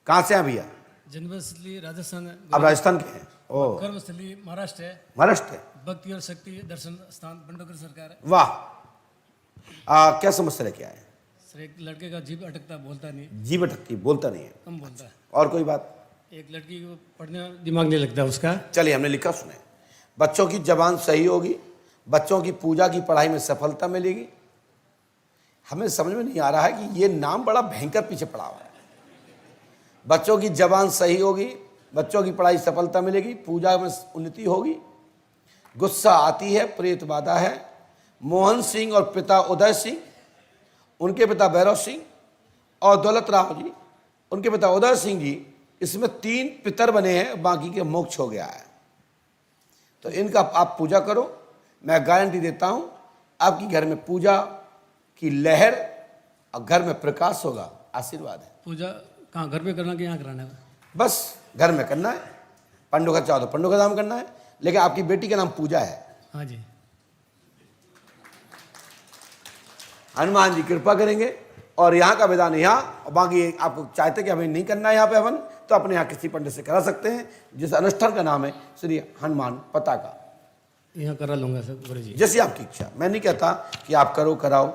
कहाँ से हैं भैया? जन्मस्थली राजस्थान, अब राजस्थान के हैं। ओ, कर्मस्थली महाराष्ट्र है। महाराष्ट्र है। भक्ति और शक्ति दर्शन स्थान बंडोकर सरकार है। वाह। क्या समस्या लेके आए? सर एक लड़के का जीभ अटकता, बोलता नहीं, जीभ अटकती, बोलता नहीं है। कम बोलता है। और कोई बात? एक लड़की को पढ़ने में दिमाग नहीं लगता उसका। चलिए, हमने लिखा सुने। बच्चों की जबान सही होगी, बच्चों की पूजा की पढ़ाई में सफलता मिलेगी। हमें समझ में नहीं आ रहा है कि ये नाम बड़ा भयंकर पीछे पड़ा हुआ है। बच्चों की जबान सही होगी, बच्चों की पढ़ाई सफलता मिलेगी, पूजा में उन्नति होगी, गुस्सा आती है, प्रेत बाधा है। मोहन सिंह और पिता उदय सिंह, उनके पिता भैरव सिंह और दौलत राव जी, उनके पिता उदय सिंह जी, इसमें 3 पितर बने हैं, बाकी के मोक्ष हो गया है। तो इनका आप पूजा करो। मैं गारंटी देता हूं आपकी घर में पूजा की लहर और घर में प्रकाश होगा। आशीर्वाद है। पूजा कहाँ, घर पे करना कि यहाँ कराना है? बस घर में करना है। पंडों का चाहो तो पंडों का नाम करना है, लेकिन आपकी बेटी का नाम पूजा है। हाँ जी। हनुमान जी कृपा करेंगे और यहाँ का विधान यहाँ, और बाकी आपको चाहते कि हमें नहीं करना है यहाँ पे हवन, तो अपने यहाँ किसी पंडित से करा सकते हैं, जिस अनुष्ठान का नाम है श्री हनुमान पताका। यहाँ करा लूंगा सर गुरु जी, जैसी आपकी इच्छा। मैं नहीं कहता कि आप करो, कराओ,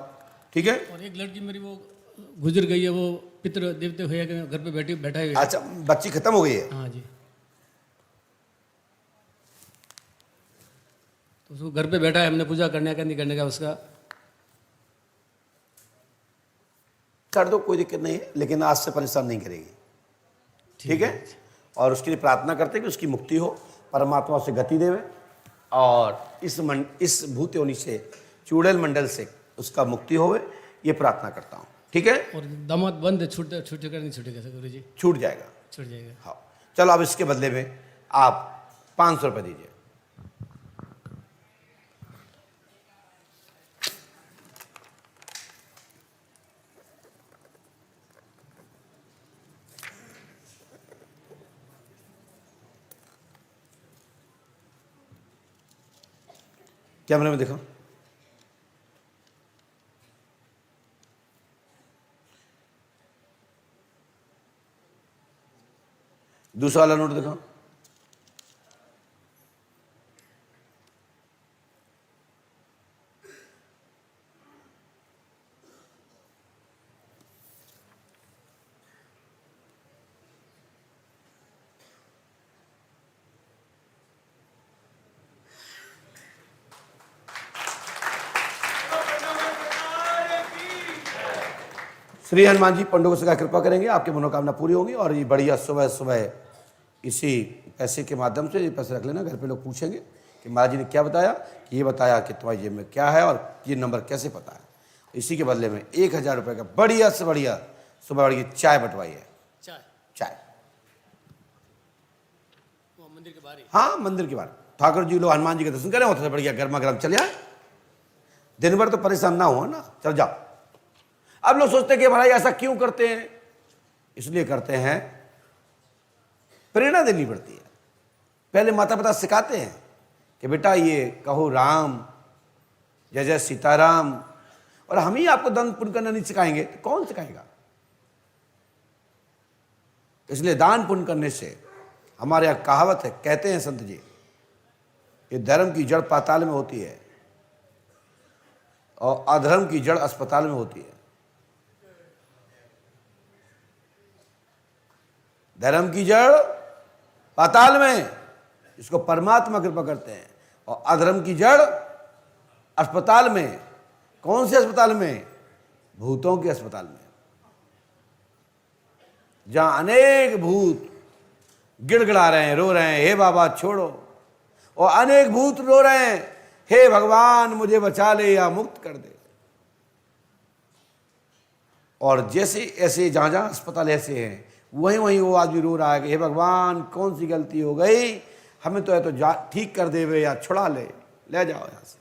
ठीक है। और एक लड़की मेरी वो गुजर गई है, वो पितृ देवते हुए घर पे बैठा हुआ है। अच्छा, बच्ची खत्म हो गई है? हाँ जी। तो उसको घर पे बैठा है, हमने पूजा करने का नहीं करने का उसका। कर दो, कोई दिक्कत नहीं है, लेकिन आज से परेशान नहीं करेगी, ठीक है। और उसके लिए प्रार्थना करते हैं कि उसकी मुक्ति हो, परमात्मा उसे गति देवे, और इस भूत योनि से, चूड़ैल मंडल से उसका मुक्ति होवे, ये प्रार्थना करता हूँ, ठीक है। और दामाद बंद छूटेगा नहीं छूटेगा सर गुरु जी? छूट जाएगा। छूट जाएगा। हाँ, चलो अब इसके बदले में आप 500 रुपये दीजिए। कैमरे में देखो। दूसरा वाला नोट दिखाओ। श्री हनुमान जी पंडों से कृपा करेंगे, आपकी मनोकामना पूरी होगी। और ये बढ़िया सुबह सुबह इसी पैसे के माध्यम से ये पैसे रख लेना। घर पे लोग पूछेंगे कि महाराज जी ने क्या बताया, कि ये बताया कि तुम्हारी जेब में क्या है और ये नंबर कैसे पता है। इसी के बदले में 1000 रुपये का बढ़िया से बढ़िया सुबह बढ़िया चाय बंटवाई है। चाय मंदिर के बाहर? हाँ, मंदिर के बाहर। ठाकुर जी लोग हनुमान जी के दर्शन करें, होता बढ़िया गर्मा गर्म चले आए। दिन भर तो परेशान ना हो ना, चल जाओ। अब लोग सोचते हैं कि भाई ऐसा क्यों करते हैं, इसलिए करते हैं प्रेरणा देनी पड़ती है। पहले माता पिता सिखाते हैं कि बेटा ये कहो राम, जय जय सीताराम, और हम ही आपको दान पुण्य करना नहीं सिखाएंगे तो कौन सिखाएगा। इसलिए दान पुण्य करने से, हमारे यहाँ कहावत है, कहते हैं संत जी, कि धर्म की जड़ पाताल में होती है और अधर्म की जड़ अस्पताल में होती है। धर्म की जड़ पाताल में, इसको परमात्मा कृपा करते हैं, और अधर्म की जड़ अस्पताल में। कौन से अस्पताल में? भूतों के अस्पताल में, जहां अनेक भूत गिड़गिड़ा रहे हैं, रो रहे हैं, हे बाबा छोड़ो, और अनेक भूत रो रहे हैं, हे भगवान मुझे बचा ले या मुक्त कर दे। और जैसे ऐसे जहां जहां अस्पताल ऐसे हैं, वहीं वहीं वो आदमी रो रहा है कि हे भगवान कौन सी गलती हो गई, हमें तो है तो ठीक कर देवे या छुड़ा ले जाओ यहाँ से।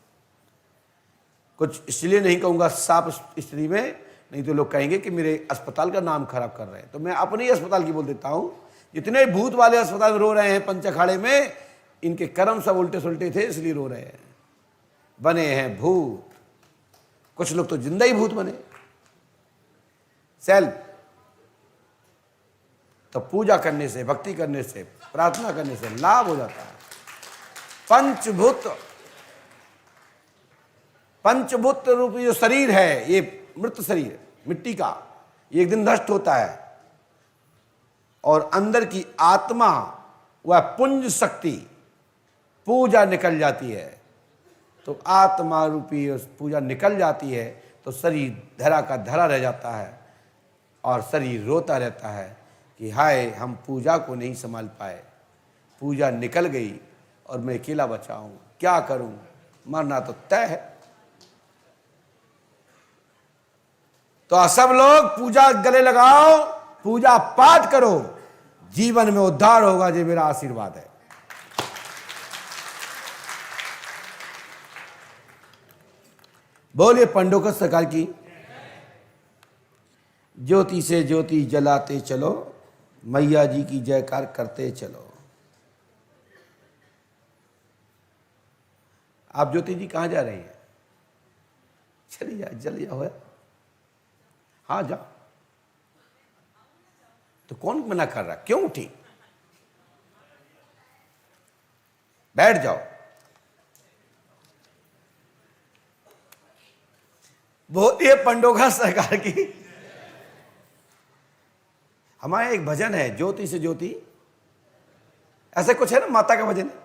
कुछ इसलिए नहीं कहूँगा साफ स्थिति में, नहीं तो लोग कहेंगे कि मेरे अस्पताल का नाम खराब कर रहे हैं। तो मैं अपने ही अस्पताल की बोल देता हूँ, जितने भूत वाले अस्पताल में रो रहे हैं पंच अखाड़े में, इनके कर्म सब उल्टे सुलटे थे, इसलिए रो रहे हैं। बने हैं भूत, कुछ लोग तो जिंदा ही भूत बने। सेल्फ तो पूजा करने से, भक्ति करने से, प्रार्थना करने से लाभ हो जाता है। पंचभूत रूपी जो शरीर है, ये मृत शरीर मिट्टी का, ये एक दिन नष्ट होता है और अंदर की आत्मा, वह पुंज शक्ति पूजा निकल जाती है। तो आत्मा रूपी उस पूजा निकल जाती है तो शरीर धरा का धरा रह जाता है और शरीर रोता रहता है कि हाय, हम पूजा को नहीं संभाल पाए, पूजा निकल गई और मैं अकेला बचा हूं, क्या करूं, मरना तो तय है। तो सब लोग पूजा गले लगाओ, पूजा पाठ करो, जीवन में उद्धार होगा, ये मेरा आशीर्वाद है। बोलिए पंडोकर सरकार की। ज्योति से ज्योति जलाते चलो, मैया जी की जयकार करते चलो। आप ज्योति जी कहां जा रही हैं? चली जाए, जल्दी जाओ। हाँ जाओ। तो कौन मना कर रहा, क्यों उठी? बैठ जाओ। बोलिए पंडोगा सरकार की। हमारा एक भजन है, ज्योति से ज्योति, ऐसे कुछ है ना, माता का भजन है।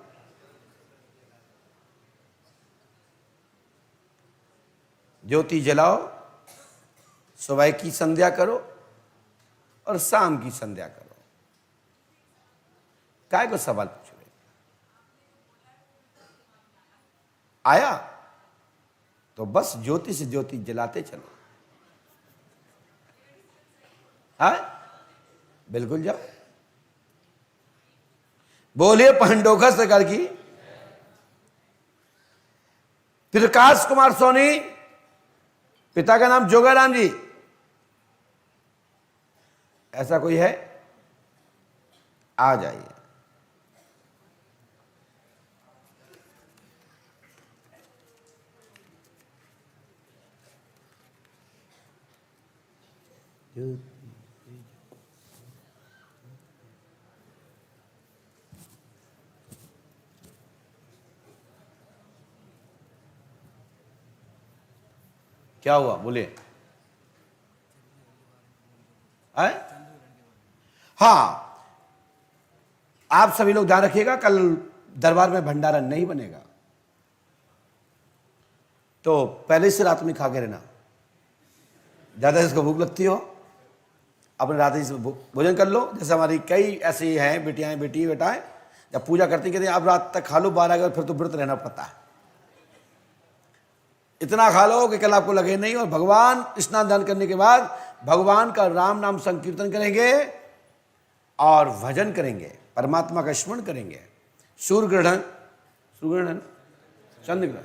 ज्योति जलाओ, सुबह की संध्या करो और शाम की संध्या करो। काय को सवाल पूछ रहे? आया तो बस ज्योति से ज्योति जलाते चलो। हाँ बिल्कुल जाओ। बोलिए पंडोखा सरकार की। प्रकाश कुमार सोनी, पिता का नाम जोगाराम जी, ऐसा कोई है? आ जाइए। क्या हुआ बोले? हाँ, आप सभी लोग ध्यान रखिएगा, कल दरबार में भंडारा नहीं बनेगा, तो पहले से रात में खा के रहना। ज्यादा इसको भूख लगती हो, अपने रात से भोजन कर लो। जैसे हमारी कई ऐसी हैं बेटियां, बेटाएं, जब पूजा करती कहती आप रात तक खा लो 12 बजे, फिर तो व्रत रहना पड़ता है। इतना खा लो कि कल आपको लगे नहीं, और भगवान स्नान दान करने के बाद भगवान का राम नाम संकीर्तन करेंगे और भजन करेंगे, परमात्मा का स्मरण करेंगे। सूर्य ग्रहण, चंद्र ग्रहण,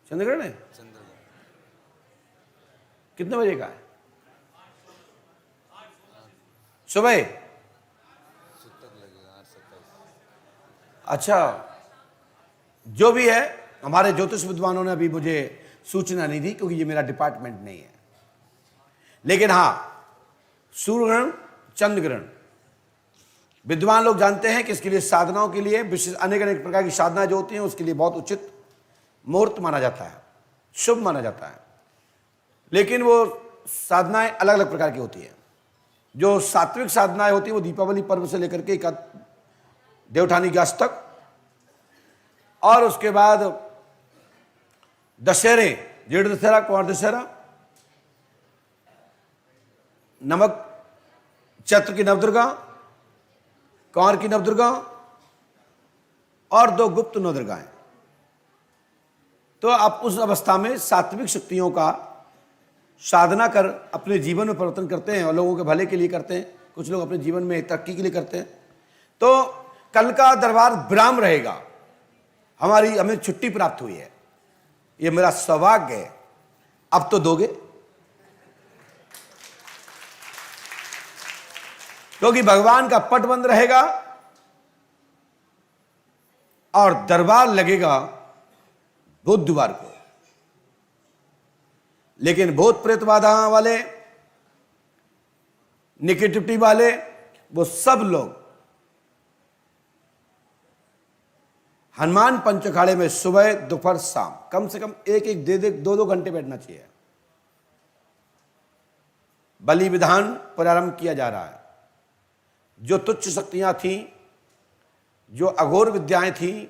चंद्र ग्रहण है, कितने बजे का है? सुबह। अच्छा, जो भी है, हमारे ज्योतिष विद्वानों ने अभी मुझे सूचना नहीं दी, क्योंकि ये मेरा डिपार्टमेंट नहीं है। लेकिन हां, सूर्य ग्रहण, चंद्र ग्रहण, विद्वान लोग जानते हैं कि इसके लिए साधनाओं के लिए विशेष अनेक अनेक प्रकार की साधना जो होती हैं, उसके लिए बहुत उचित मुहूर्त माना जाता है, शुभ माना जाता है। लेकिन वो साधनाएं अलग अलग प्रकार की होती है। जो सात्विक साधनाएं होती है वो दीपावली पर्व से लेकर के देवठानी ग्यास तक, और उसके बाद दशहरे, जेठ दशहरा, कुंवर दशहरा, नमक चैत्र की नवदुर्गा, कुंवर की नवदुर्गा, और 2 गुप्त नवदुर्गाएं। तो आप उस अवस्था में सात्विक शक्तियों का साधना कर अपने जीवन में परिवर्तन करते हैं और लोगों के भले के लिए करते हैं। कुछ लोग अपने जीवन में तरक्की के लिए करते हैं। तो कल का दरबार विराम रहेगा। हमें छुट्टी प्राप्त हुई है, ये मेरा सौभाग्य है। अब तो दोगे, क्योंकि भगवान का पट बंद रहेगा और दरबार लगेगा बुधवार को। लेकिन भूत प्रेत बाधा वाले निगेटिविटी वाले, वो सब लोग हनुमान पंच अखाड़े में सुबह दोपहर शाम कम से कम एक एक दो दो घंटे बैठना चाहिए। बलि विधान प्रारंभ किया जा रहा है। जो तुच्छ शक्तियां थीं, जो अघोर विद्याएं थीं,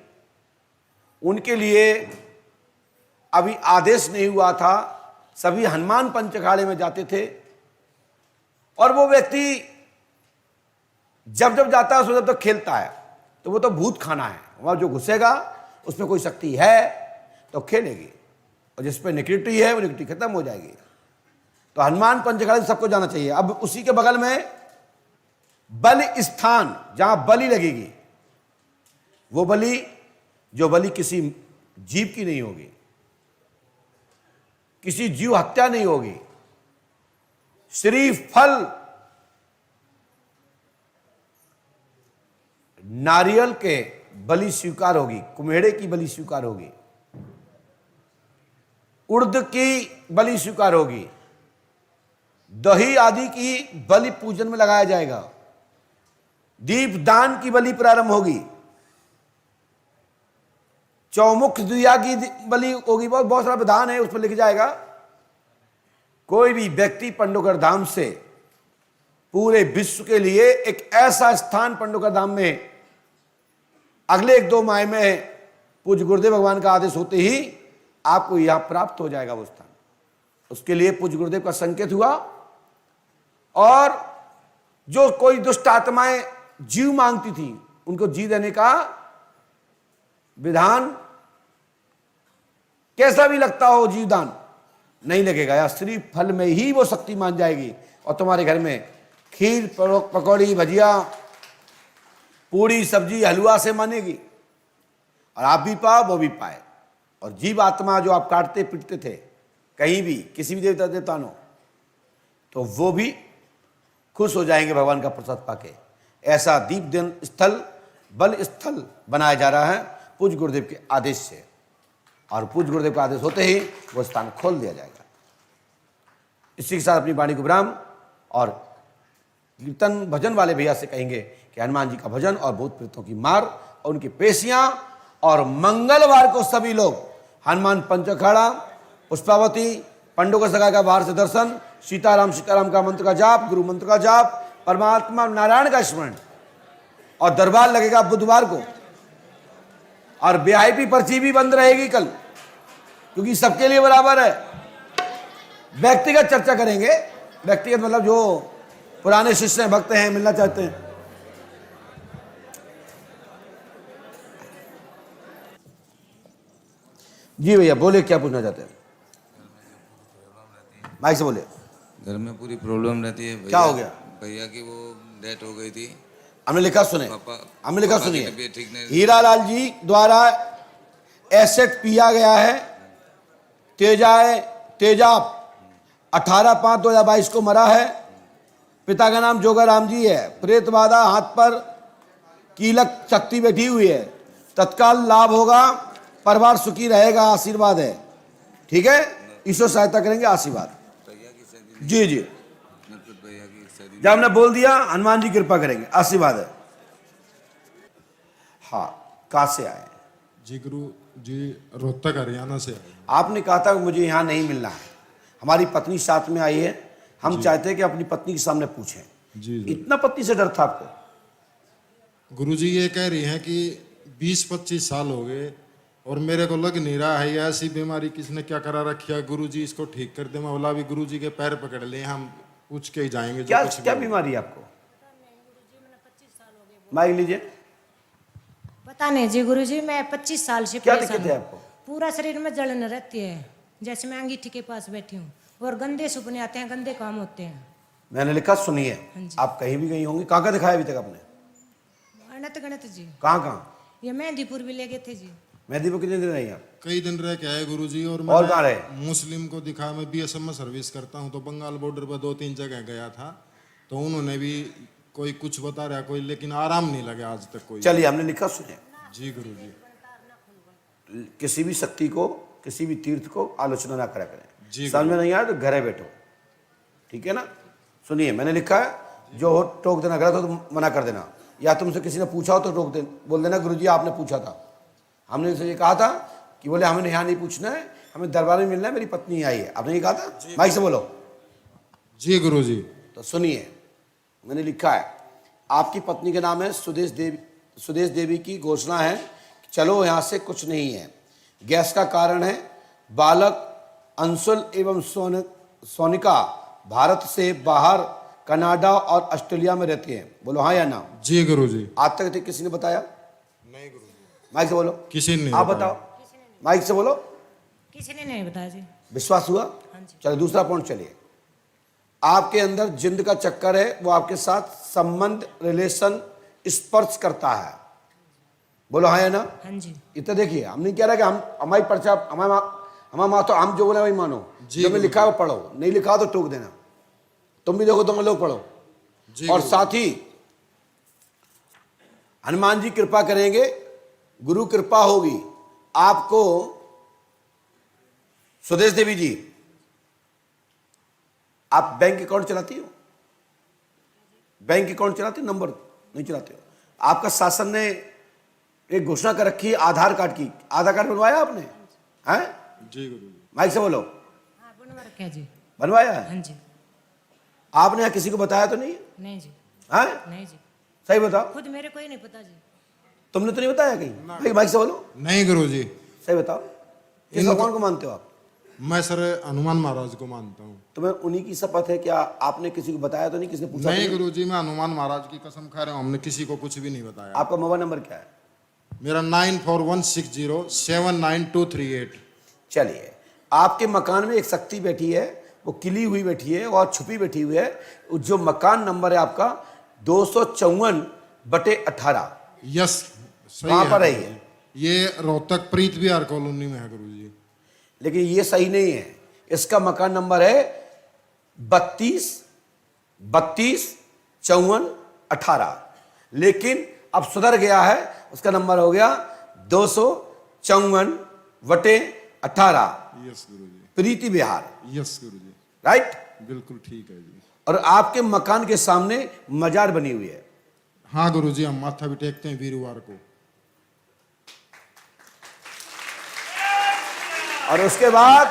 उनके लिए अभी आदेश नहीं हुआ था। सभी हनुमान पंच अखाड़े में जाते थे और वो व्यक्ति जब जब जाता है उसमें जब तक खेलता है तो वो तो भूत खाना है। वहां जो घुसेगा उसमें कोई शक्ति है तो खेलेगी, और जिस पे निगेटिविटी है वो निगेटिविटी खत्म हो जाएगी। तो हनुमान पंच अखाड़े सबको जाना चाहिए। अब उसी के बगल में बलि स्थान, जहां बलि लगेगी, वो बलि जो बलि किसी जीव की नहीं होगी, किसी जीव हत्या नहीं होगी, सिर्फ फल, नारियल के बलि स्वीकार होगी, कुम्हेड़े की बलि स्वीकार होगी, उड़द की बलि स्वीकार होगी, दही आदि की बलि पूजन में लगाया जाएगा, दीप दान की बलि प्रारंभ होगी, चौमुख दिया की बलि होगी। बहुत सारा विधान है, उस पर लिख जाएगा। कोई भी व्यक्ति पंडोकर धाम से पूरे विश्व के लिए एक ऐसा स्थान पंडोकर धाम में अगले 1-2 माह में पूज्य गुरुदेव भगवान का आदेश होते ही आपको यहां प्राप्त हो जाएगा वो स्थान। उसके लिए पूज्य गुरुदेव का संकेत हुआ, और जो कोई दुष्ट आत्माएं जीव मांगती थी उनको जी देने का विधान, कैसा भी लगता हो जीवदान नहीं लगेगा, या सिर्फ फल में ही वो शक्ति मान जाएगी और तुम्हारे घर में खीर पकौड़ी भजिया पूरी सब्जी हलवा से मानेगी, और आप भी पाओ वो भी पाए। और जीव आत्मा जो आप काटते पीटते थे कहीं भी किसी भी देवता देवतानों, तो वो भी खुश हो जाएंगे भगवान का प्रसाद पाके। ऐसा दीप दिन स्थल, बल स्थल बनाया जा रहा है पूज्य गुरुदेव के आदेश से, और पूज्य गुरुदेव का आदेश होते ही वो स्थान खोल दिया जाएगा। इसी के साथ अपनी वाणी को विराम, और कीर्तन भजन वाले भैया से कहेंगे कि हनुमान जी का भजन और भूत प्रेतों की मार और उनकी पेशियां, और मंगलवार को सभी लोग हनुमान पंच अखाड़ा, पुष्पावती, पंडोकर सगा का बाहर से दर्शन, सीताराम का मंत्र का जाप, गुरु मंत्र का जाप, परमात्मा नारायण का स्मरण, और दरबार लगेगा बुधवार को, और वीआईपी पर्ची भी बंद रहेगी कल, क्योंकि सबके लिए बराबर है। व्यक्तिगत चर्चा करेंगे, व्यक्तिगत मतलब जो पुराने शिष्य हैं, भक्त हैं, मिलना चाहते हैं। जी भैया बोले, क्या पूछना चाहते हैं? माइक से बोले। घर में पूरी प्रॉब्लम रहती है। क्या हो गया? भैया की वो डेथ हो गई थी। हमने लिखा सुने, हमने लिखा पापा की सुनिए। तबीयत ठीक नहीं। हीरालाल जी द्वारा एसेट पिया गया है, तेजाब 18/5/2022 को मरा है। पिता का नाम जोगाराम जी है। प्रेत बाधा, हाथ पर कीलक शक्ति बैठी हुई है। तत्काल लाभ होगा, परिवार सुखी रहेगा, आशीर्वाद है। ठीक है, ईश्वर सहायता करेंगे, आशीर्वाद। भैया की शादी जी जी, भैया की शादी जब हमने बोल दिया हनुमान जी कृपा करेंगे, आशीर्वाद है। हाँ, कहाँ से आए? जी गुरु जी, रोहतक हरियाणा से आए। आपने कहा था कि मुझे यहाँ नहीं मिलना है, हमारी पत्नी साथ में आई है, हम चाहते हैं कि अपनी पत्नी के सामने पूछें। जी इतना पत्नी से डर था आपको? गुरु जी ये कह रही हैं कि 20-25 साल हो गए और मेरे को लग नहीं रहा है, ये ऐसी बीमारी किसने क्या करा रखी है, गुरु जी इसको ठीक कर दे। मैं बोला भी गुरु जी के पैर पकड़ ले, हम पूछ के ही जाएंगे। क्या क्या बीमारी है आपको? माइक लीजिए। पता नहीं जी गुरुजी, मैं 25 साल से क्या परेशान दिक्कत है हूँ। आपको? पूरा शरीर में जलन रहती है, जैसे मैं अंगीठी के पास बैठी हूँ, और गंदे सपने आते हैं, गंदे काम होते हैं। मैंने लिखा सुनिए। हाँ जी। आप कहीं भी गई होंगी, कहाँ का दिखाया अभी तक आपने? अनंत गणत जी, कहाँ कहाँ? ये मेहंदीपुर भी ले गए थे जी। मेहंदी पर कितने दिन रही आप? कई दिन रह के आए गुरु जी। और कहाँ रहे? मुस्लिम को दिखा, मैं बीएसएफ में सर्विस करता हूँ, तो बंगाल बॉर्डर पर 2-3 जगह गया था, तो उन्होंने भी कोई कुछ बता रहा कोई, लेकिन आराम नहीं लगा आज तक कोई। चलिए, हमने लिखा सुनिए। जी गुरु जी। किसी भी शक्ति को, किसी भी तीर्थ को आलोचना ना करा करें। जी समझ में नहीं आया तो घरे बैठो, ठीक है ना? सुनिए, मैंने लिखा है जो हो टोक देना, गलत हो तो मना कर देना, या तुमसे किसी ने पूछा हो तो टोक दे, बोल देना गुरुजी आपने पूछा था, हमने इनसे ये कहा था कि बोले हमें यहाँ नहीं पूछना है, हमें दरबार में मिलना है, मेरी पत्नी आई है, आपने ये कहा था, माइक से बोलो। जी गुरुजी। तो सुनिए, मैंने लिखा है आपकी पत्नी का नाम है सुदेश देवी। सुदेश देवी की घोषणा है कि चलो यहाँ से कुछ नहीं है। गैस का कारण है बालक अंशुल एवं सोनिका भारत से बाहर कनाडा और ऑस्ट्रेलिया में रहते हैं, बोलो हाँ या ना। जी गुरुजी। आज तक किसी ने बताया? नहीं गुरुजी, माइक से बोलो। किसी ने नहीं आप बताया। बताओ, माइक से बोलो। किसी ने नहीं बताया जी। विश्वास हुआ? हाँ जी। चलो दूसरा पॉइंट चलिए। आपके अंदर जिंद का चक्कर है, वो आपके साथ संबंध रिलेशन स्पर्श करता है, बोलो हाँ या ना। हाँ जी। इतना देखिए, हम नहीं कह रहे कि हम हमारी पर्चा हमारा माँ तो हम जो बोले वही मानो, जी, जो में लिखा है वो पढ़ो, नहीं लिखा तो टोक देना। तुम भी देखो, तुम लोग पढ़ो। जी और गुरुजी। साथ ही हनुमान जी कृपा करेंगे, गुरु कृपा होगी आपको। सुदेश देवी जी, आप बैंक अकाउंट चलाती हो? बैंक अकाउंट चलाती हो? नंबर नहीं चलाते हो? आपका शासन ने एक घोषणा कर रखी है आधार कार्ड की, आधार कार्ड बनवाया आपने? हैं? जी गुरुजी। माइक से बोलो। हाँ बनवा रखा है जी। बनवाया है? हाँ जी। आपने यहाँ किसी को बताया तो नहीं? नहीं जी। हैं? नहीं जी, सही बताओ, खुद मेरे को ही नहीं पता जी। तुमने तो नहीं बताया कहीं? भाई माइक से बोलो, नहीं गुरुजी, सही बताओ, किस भगवान को मानते हो आप? मैं सर हनुमान महाराज को मानता हूँ। तुम्हें उन्हीं की शपथ है? क्या आपने किसी को बताया तो नहीं? किसने पूछा तो नहीं नहीं? गुरुजी, मैं हनुमान महाराज की कसम खा रहा हूँ, हमने किसी को कुछ भी नहीं बताया। आपका मोबाइल नंबर क्या है? मेरा 9416079238। चलिए, आपके मकान में एक शक्ति बैठी है, वो किली हुई बैठी है और छुपी बैठी हुई है। जो मकान नंबर है आपका 254/18, यस, सही कहाँ पर है गुरुजी। ये रोहतक प्रीत विहार कॉलोनी में है गुरुजी। लेकिन ये सही नहीं है। इसका मकान नंबर है 32/54/18, लेकिन अब सुधर गया है, उसका नंबर हो गया 254/18, यस गुरुजी। प्रीति विहार, यस गुरुजी, राइट। बिल्कुल ठीक है जी। और आपके मकान के सामने मजार बनी हुई है। हाँ गुरुजी, हम माथा भी टेकते हैं वीरवार को। और उसके बाद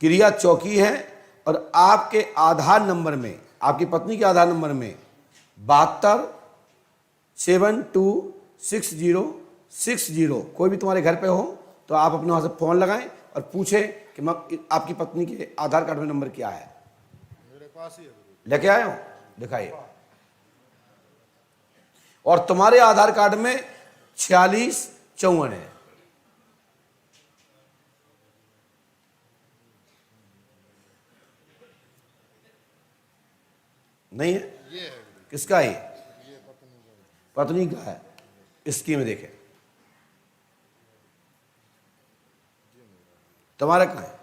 क्रिया चौकी है, और आपके आधार नंबर में, आपकी पत्नी के आधार नंबर में 72726060, कोई भी तुम्हारे घर पे हो तो आप अपने वहां से फोन लगाएं और पूछें कि आपकी पत्नी के आधार कार्ड में नंबर क्या है। मेरे पास ही है। लेके आए हो, दिखाइए। और तुम्हारे आधार कार्ड में 4654 है। नहीं है? किसका है? पत्नी का है। इसकी में देखें, तुम्हारा कहाँ है?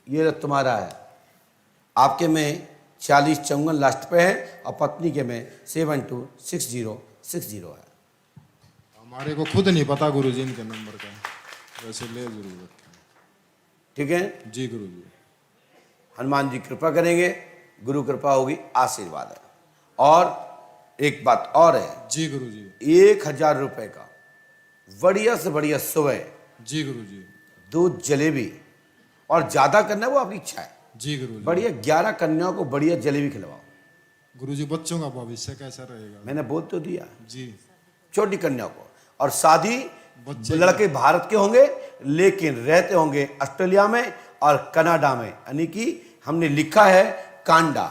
ये तुम्हारा है। आपके में 4054 लास्ट पे है और पत्नी के में 726060 है। हमारे को खुद नहीं पता गुरुजी इनके नंबर का, वैसे ले जरूर रखें। ठीक है जी गुरुजी। हनुमान जी कृपा करेंगे, गुरु कृपा होगी, आशीर्वाद है। और एक बात और है, जी गुरुजी। 1000 रुपए का बढ़िया से बढ़िया सुबह जी गुरुजी। 2 जलेबी, और ज्यादा करना है वो आपकी इच्छा है। जी गुरुजी। बढ़िया 11 कन्याओं को बढ़िया जलेबी खिलवाओ। गुरुजी, बच्चों का भविष्य कैसा रहेगा? मैंने बोल तो दिया, जी। छोटी कन्याओं को। और शादी बच्चे लड़के भारत के होंगे लेकिन रहते होंगे ऑस्ट्रेलिया में और कनाडा में, यानी कि हमने लिखा है कांडा,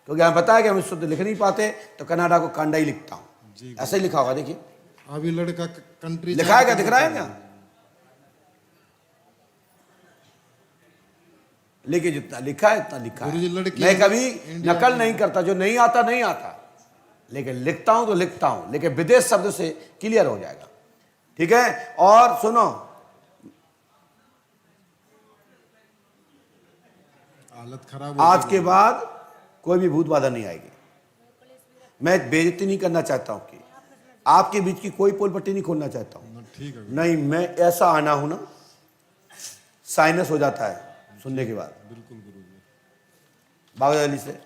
क्योंकि हमें पता है कि हम शुद्ध लिख नहीं पाते, तो कनाडा को कांडा ही लिखता हूं। ऐसे ही लिखा होगा, देखिए अभी लड़का कंट्री लिखा है क्या? दिख रहा है क्या? लेकिन जितना लिखा है इतना लिखा गुरुजी, है। लड़की मैं कभी इंडिया नकल नहीं करता, जो नहीं आता नहीं आता, लेकिन लिखता हूं तो लिखता हूं, लेकिन विदेश शब्द से क्लियर हो जाएगा। ठीक है? और सुनो, हालत खराब आज के बाद कोई भी भूत बाधा नहीं आएगी। मैं बेइज्जती नहीं करना चाहता हूं कि आपके बीच की कोई पोल पट्टी नहीं खोलना चाहता हूं। ठीक है। नहीं, मैं ऐसा आना हूं ना, साइनस हो जाता है सुनने के बाद। बिल्कुल गुरुजी। बाबा अली से